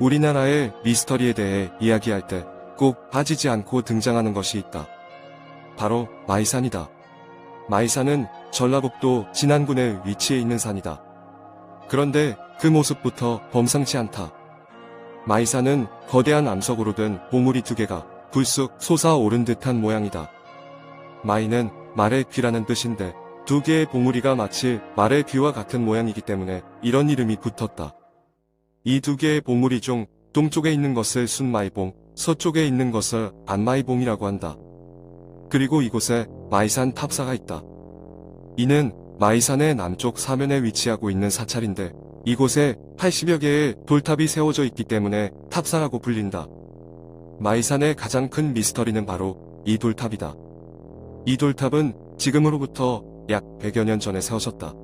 우리나라의 미스터리에 대해 이야기할 때 꼭 빠지지 않고 등장하는 것이 있다. 바로 마이산이다. 마이산은 전라북도 진안군에 위치해 있는 산이다. 그런데 그 모습부터 범상치 않다. 마이산은 거대한 암석으로 든 보물이 두 개가 불쑥 솟아오른 듯한 모양이다. 마이는 말의 귀라는 뜻인데 두 개의 봉우리가 마치 말의 귀와 같은 모양이기 때문에 이런 이름이 붙었다. 이 두 개의 봉우리 중 동쪽에 있는 것을 순마이봉, 서쪽에 있는 것을 안마이봉이라고 한다. 그리고 이곳에 마이산 탑사가 있다. 이는 마이산의 남쪽 사면에 위치하고 있는 사찰인데 이곳에 80여 개의 돌탑이 세워져 있기 때문에 탑사라고 불린다. 마이산의 가장 큰 미스터리는 바로 이 돌탑이다. 이 돌탑은 지금으로부터 약 100여 년 전에 세워졌다.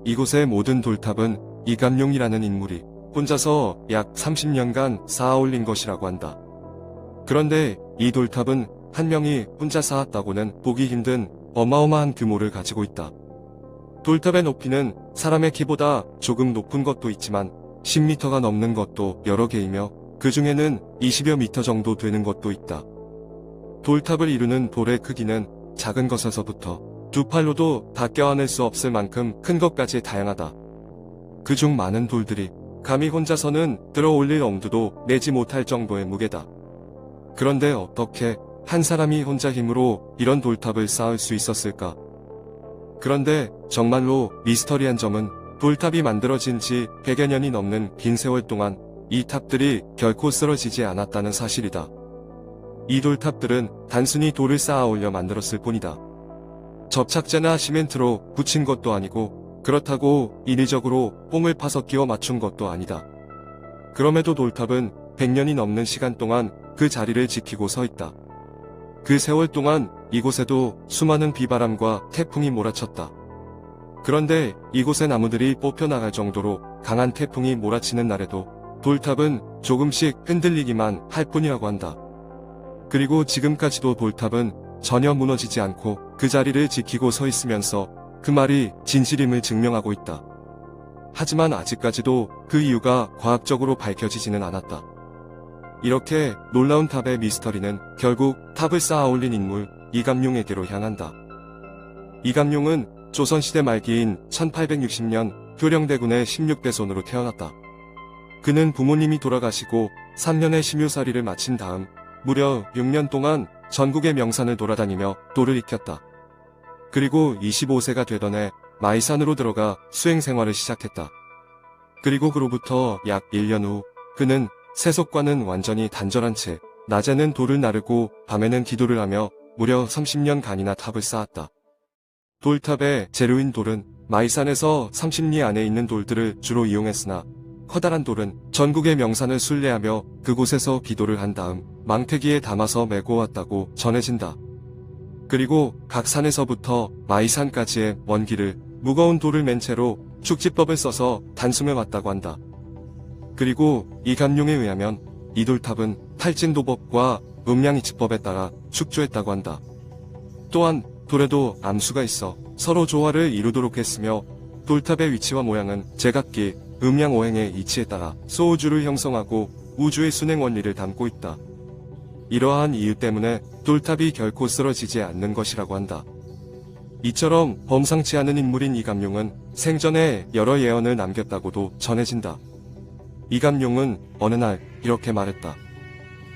이곳의 모든 돌탑은 이감룡이라는 인물이 혼자서 약 30년간 쌓아 올린 것이라고 한다. 그런데 이 돌탑은 한 명이 혼자 쌓았다고는 보기 힘든 어마어마한 규모를 가지고 있다. 돌탑의 높이는 사람의 키보다 조금 높은 것도 있지만 10m가 넘는 것도 여러 개이며 그 중에는 20여 미터 정도 되는 것도 있다. 돌탑을 이루는 돌의 크기는 작은 것에서부터 두 팔로도 다 껴안을 수 없을 만큼 큰 것까지 다양하다. 그중 많은 돌들이 감히 혼자서는 들어 올릴 엄두도 내지 못할 정도의 무게다. 그런데 어떻게 한 사람이 혼자 힘으로 이런 돌탑을 쌓을 수 있었을까? 그런데 정말로 미스터리한 점은 돌탑이 만들어진 지 100여 년이 넘는 긴 세월 동안 이 탑들이 결코 쓰러지지 않았다는 사실이다. 이 돌탑들은 단순히 돌을 쌓아 올려 만들었을 뿐이다. 접착제나 시멘트로 붙인 것도 아니고 그렇다고 인위적으로 뽕을 파서 끼워 맞춘 것도 아니다. 그럼에도 돌탑은 100년이 넘는 시간 동안 그 자리를 지키고 서 있다. 그 세월 동안 이곳에도 수많은 비바람과 태풍이 몰아쳤다. 그런데 이곳의 나무들이 뽑혀나갈 정도로 강한 태풍이 몰아치는 날에도 돌탑은 조금씩 흔들리기만 할 뿐이라고 한다. 그리고 지금까지도 돌탑은 전혀 무너지지 않고 그 자리를 지키고 서 있으면서 그 말이 진실임을 증명하고 있다. 하지만 아직까지도 그 이유가 과학적으로 밝혀지지는 않았다. 이렇게 놀라운 탑의 미스터리는 결국 탑을 쌓아 올린 인물 이감룡에게로 향한다. 이감룡은 조선시대 말기인 1860년 효령대군의 16대손으로 태어났다. 그는 부모님이 돌아가시고 3년의 심유살이를 마친 다음 무려 6년 동안 전국의 명산을 돌아다니며 돌을 익혔다. 그리고 25세가 되던 해 마이산으로 들어가 수행 생활을 시작했다. 그리고 그로부터 약 1년 후 그는 세속과는 완전히 단절한 채 낮에는 돌을 나르고 밤에는 기도를 하며 무려 30년간이나 탑을 쌓았다. 돌탑의 재료인 돌은 마이산에서 30리 안에 있는 돌들을 주로 이용했으나 커다란 돌은 전국의 명산을 순례하며 그곳에서 기도를 한 다음 망태기에 담아서 메고 왔다고 전해진다. 그리고 각 산에서부터 마이산까지의 먼 길을 무거운 돌을 맨 채로 축지법을 써서 단숨에 왔다고 한다. 그리고 이감룡에 의하면 이 돌탑은 탈진도법과 음양이치법에 따라 축조했다고 한다. 또한 돌에도 암수가 있어 서로 조화를 이루도록 했으며 돌탑의 위치와 모양은 제각기 음양오행의 이치에 따라 소우주를 형성하고 우주의 순행 원리를 담고 있다. 이러한 이유 때문에 돌탑이 결코 쓰러지지 않는 것이라고 한다. 이처럼 범상치 않은 인물인 이감룡은 생전에 여러 예언을 남겼다고도 전해진다. 이감룡은 어느 날 이렇게 말했다.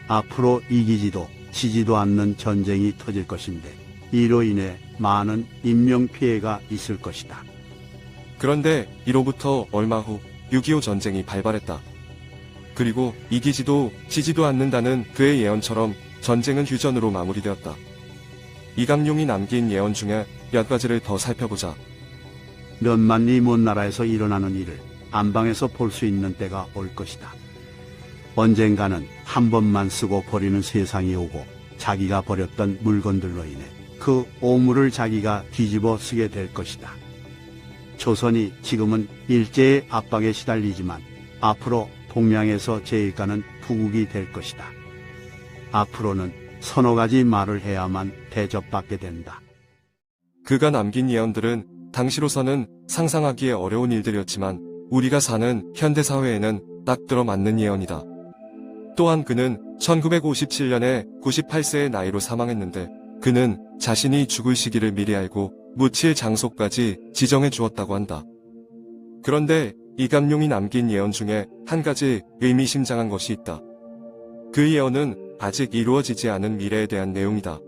앞으로 이기지도 지지도 않는 전쟁이 터질 것인데 이로 인해 많은 인명피해가 있을 것이다. 그런데 이로부터 얼마 후 6.25 전쟁이 발발했다. 그리고 이기지도 지지도 않는다는 그의 예언처럼 전쟁은 휴전으로 마무리되었다. 이감룡이 남긴 예언 중에 몇 가지를 더 살펴보자. 몇만 리 먼 나라에서 일어나는 일을 안방에서 볼 수 있는 때가 올 것이다. 언젠가는 한 번만 쓰고 버리는 세상이 오고 자기가 버렸던 물건들로 인해 그 오물을 자기가 뒤집어 쓰게 될 것이다. 조선이 지금은 일제의 압박에 시달리지만 앞으로 동양에서 제일가는 부국이 될 것이다. 앞으로는 서너 가지 말을 해야만 대접받게 된다. 그가 남긴 예언들은 당시로서는 상상하기에 어려운 일들이었지만 우리가 사는 현대사회에는 딱 들어맞는 예언이다. 또한 그는 1957년에 98세의 나이로 사망했는데 그는 자신이 죽을 시기를 미리 알고 묻힐 장소까지 지정해 주었다고 한다. 그런데 이감룡이 남긴 예언 중에 한 가지 의미심장한 것이 있다. 그 예언은 아직 이루어지지 않은 미래에 대한 내용이다.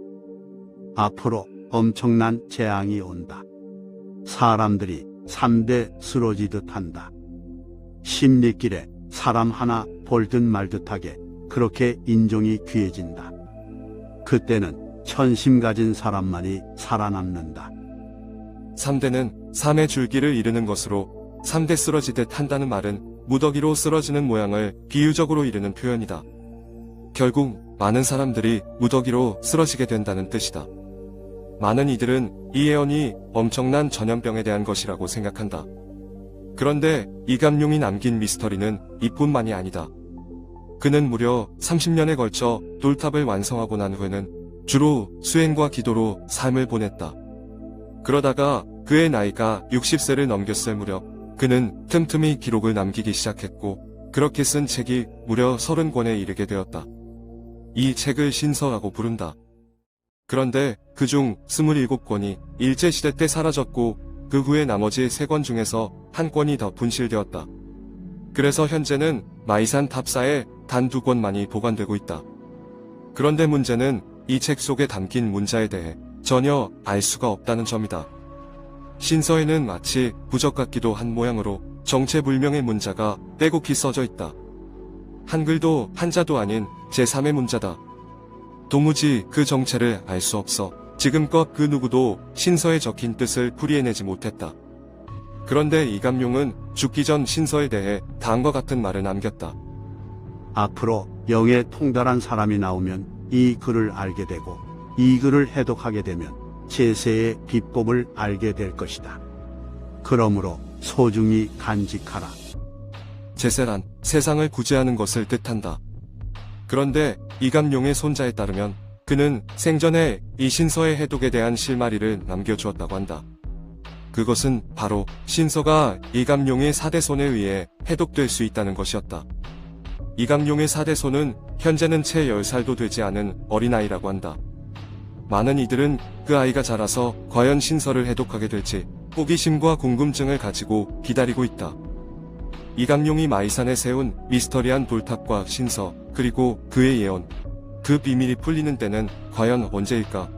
앞으로 엄청난 재앙이 온다. 사람들이 3대 쓰러지듯 한다. 십리길에 사람 하나 볼 듯 말 듯하게 그렇게 인종이 귀해진다. 그때는 현심 가진 사람만이 살아남는다. 3대는 3의 줄기를 이루는 것으로 3대 쓰러지듯 한다는 말은 무더기로 쓰러지는 모양을 비유적으로 이르는 표현이다. 결국 많은 사람들이 무더기로 쓰러지게 된다는 뜻이다. 많은 이들은 이 예언이 엄청난 전염병에 대한 것이라고 생각한다. 그런데 이감룡이 남긴 미스터리는 이뿐만이 아니다. 그는 무려 30년에 걸쳐 돌탑을 완성하고 난 후에는 주로 수행과 기도로 삶을 보냈다. 그러다가 그의 나이가 60세를 넘겼을 무렵 그는 틈틈이 기록을 남기기 시작했고 그렇게 쓴 책이 무려 30권에 이르게 되었다. 이 책을 신서라고 부른다. 그런데 그중 27권이 일제시대 때 사라졌고 그 후에 나머지 3권 중에서 한 권이 더 분실되었다. 그래서 현재는 마이산 탑사에 단 2권만이 보관되고 있다. 그런데 문제는 이 책 속에 담긴 문자에 대해 전혀 알 수가 없다는 점이다. 신서에는 마치 부적 같기도 한 모양으로 정체불명의 문자가 빼곡히 써져 있다. 한글도 한자도 아닌 제3의 문자다. 도무지 그 정체를 알 수 없어 지금껏 그 누구도 신서에 적힌 뜻을 풀이해내지 못했다. 그런데 이감룡은 죽기 전 신서에 대해 다음과 같은 말을 남겼다. 앞으로 영에 통달한 사람이 나오면 이 글을 알게 되고 이 글을 해독하게 되면 제세의 비법을 알게 될 것이다. 그러므로 소중히 간직하라. 제세란 세상을 구제하는 것을 뜻한다. 그런데 이감룡의 손자에 따르면 그는 생전에 이 신서의 해독에 대한 실마리를 남겨주었다고 한다. 그것은 바로 신서가 이감룡의 4대손에 의해 해독될 수 있다는 것이었다. 이감룡의 4대손은 현재는 채 10살도 되지 않은 어린아이라고 한다. 많은 이들은 그 아이가 자라서 과연 신서를 해독하게 될지 호기심과 궁금증을 가지고 기다리고 있다. 이감룡이 마이산에 세운 미스터리한 돌탑과 신서, 그리고 그의 예언, 그 비밀이 풀리는 때는 과연 언제일까?